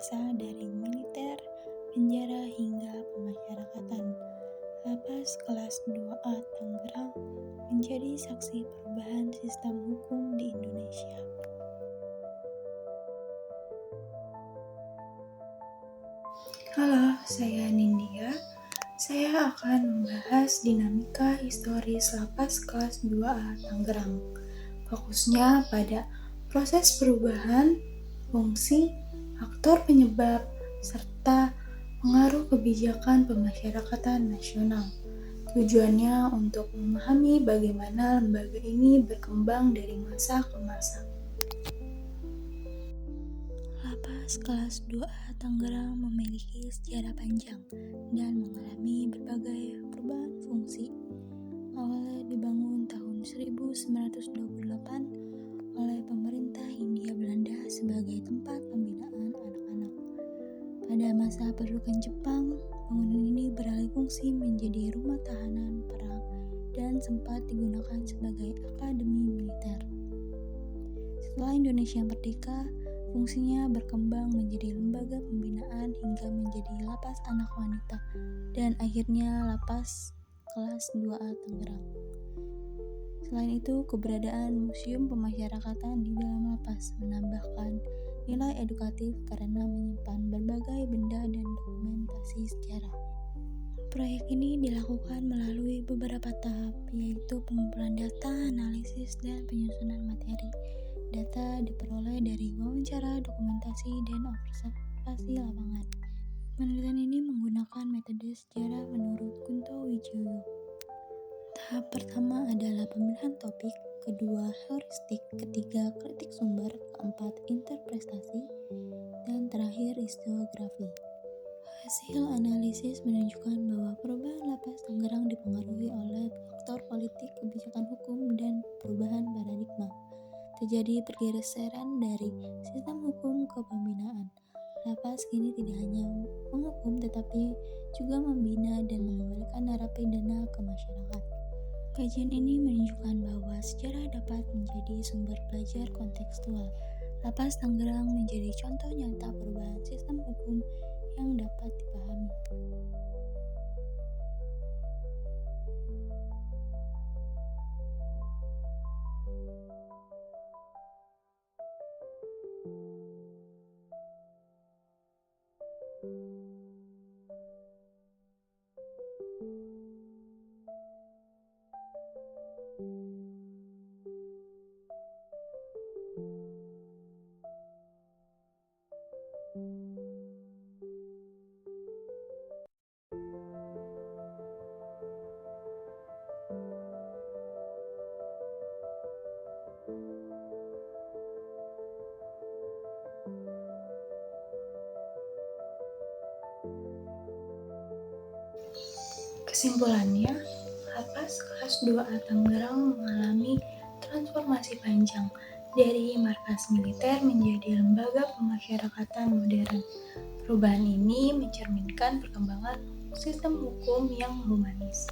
berkuasa dari militer, penjara hingga pemasyarakatan. Lapas kelas 2A Tangerang menjadi saksi perubahan sistem hukum di Indonesia. Halo, saya Nindya. Saya akan membahas dinamika historis Lapas kelas 2A Tangerang. Fokusnya pada proses perubahan, fungsi, faktor penyebab, serta pengaruh kebijakan pemasyarakatan nasional. Tujuannya untuk memahami bagaimana lembaga ini berkembang dari masa ke masa. Lapas kelas 2A Tangerang memiliki sejarah panjang dan mengalami berbagai perubahan fungsi. Awalnya dibangun tahun 1928 oleh pemerintah Hindia Belanda sebagai tempat pembinaan anak-anak. Pada masa pendudukan Jepang, bangunan ini beralih fungsi menjadi rumah tahanan perang dan sempat digunakan sebagai akademi militer. Setelah Indonesia merdeka, fungsinya berkembang menjadi lembaga pembinaan hingga menjadi lapas anak wanita dan akhirnya lapas kelas 2A Tangerang. Selain itu, keberadaan museum pemasyarakatan di dalam lapas menambahkan nilai edukatif karena menyimpan berbagai benda dan dokumentasi sejarah. Proyek ini dilakukan melalui beberapa tahap, yaitu pengumpulan data, analisis, dan penyusunan materi. Data diperoleh dari wawancara, dokumentasi, dan observasi lapangan. Penelitian ini menggunakan metode sejarah menurut Kunto Wijoyo. Tahap pertama adalah pemilihan topik, kedua heuristik, ketiga kritik sumber, keempat interpretasi, dan terakhir historiografi. Hasil analisis menunjukkan bahwa perubahan lapas Tangerang dipengaruhi oleh faktor politik, kebijakan hukum, dan perubahan paradigma. Terjadi pergeseran dari sistem hukum ke pembinaan. Lapas kini tidak hanya menghukum tetapi juga membina dan mengembalikan narapidana ke masyarakat. Kajian ini menunjukkan bahwa sejarah dapat menjadi sumber belajar kontekstual. Lapas Tangerang menjadi contoh nyata perubahan sistem hukum yang dapat dipahami. Kesimpulannya, Lapas kelas 2A Tangerang mengalami transformasi panjang dari markas militer menjadi lembaga pemasyarakatan modern. Perubahan ini mencerminkan perkembangan sistem hukum yang humanis.